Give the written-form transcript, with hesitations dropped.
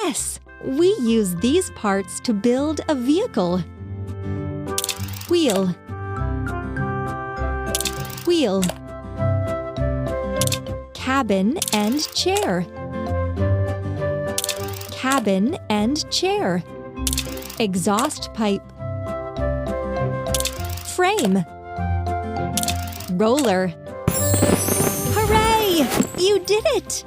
Yes! We use these parts to build a vehicle. Wheel. Wheel. Cabin and chair. Cabin and chair. Exhaust pipe. Frame. Roller. Hooray! You did it!